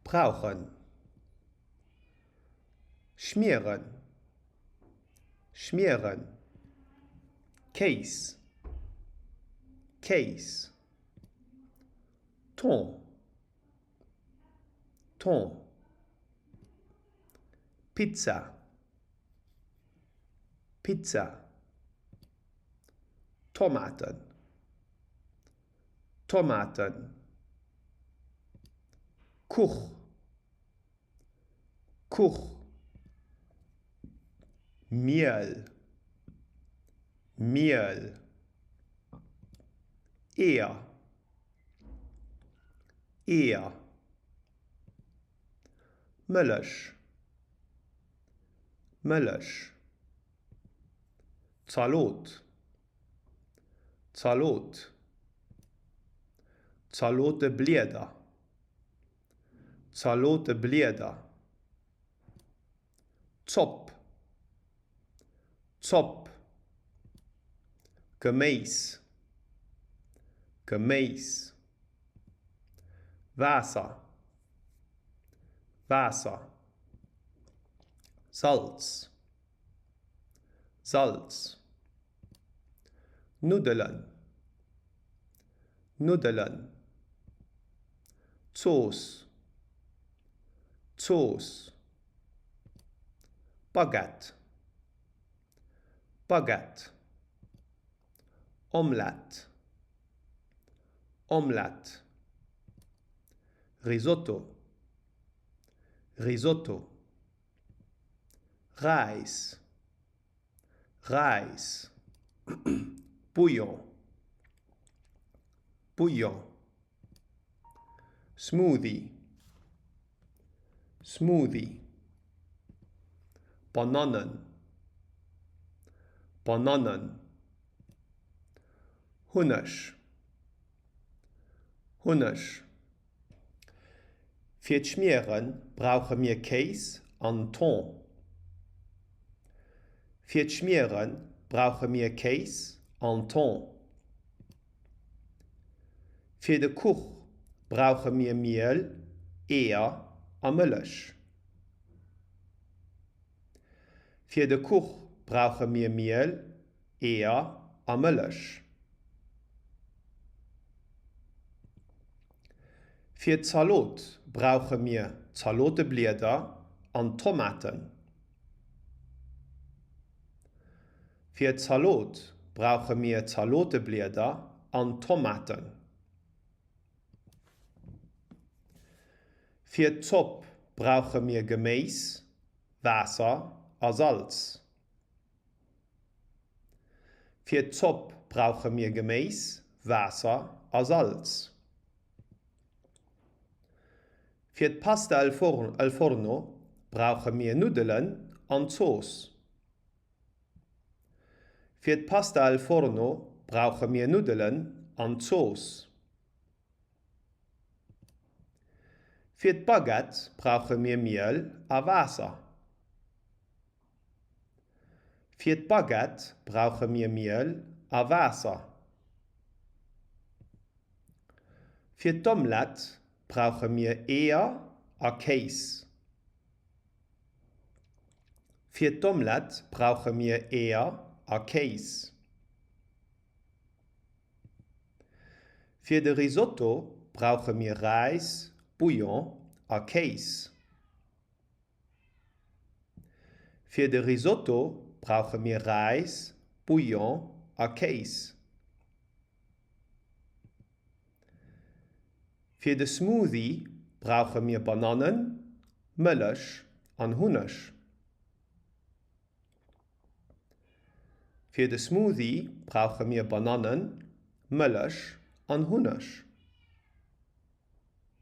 brauchen, schmieren, schmieren, Case, case, Ton, Ton, Pizza, Pizza, Tomaten, Tomaten, Kuch, Kuch, Mehl, Mehl, Eher, Eher, Möllisch, Möllisch, Zalot, Zalot, Zalote Blieder, Zalote Blieder, Zopp, Zopp, Gemäß, Gemäß, Wasser, Wasser, Salz, Salz, Nudeln, Nudeln, Sauce, Sauce, Baguette, Baguette, Omelette, Omelette, Risotto, Risotto, Reis, Reis, Bouillon, Bouillon, Smoothie, Smoothie, Bananen, Bananen, Hunnisch, Hunnisch. Für das Schmieren brauchen wir Käse und Ton. Für das Schmieren brauchen wir Käse und Ton. Für den Kuch brauchen wir Mehl, Eher und Milch. Für den Kuch brauchen wir Mehl, Eher und Milch. Für Salat brauchen wir Zaloteblätter und Tomaten. Für Salat brauchen wir Zaloteblätter und Tomaten. Für Zopp brauchen wir Gemäß, Wasser und Salz. Für Zopp brauchen wir Gemäß, Wasser und Salz. Für die Pasta al forno brauchen wir Nudeln und Sauce. Für die Pasta al forno brauchen wir Nudeln und Sauce. Für die Baguette brauchen wir Mehl und Wasser. Für die Baguette brauchen wir Mehl und Wasser. Für die Omelette brauchen wir Eier und Käse. Für die Omelette brauchen wir Eier und Käse. Für das Risotto brauchen wir Reis, Bouillon und Käse. Für das Risotto brauchen wir Reis, Bouillon und Käse. Für den Smoothie brauchen wir Bananen, Milch und Honig. Für den Smoothie brauchen wir Bananen, Milch und Honig.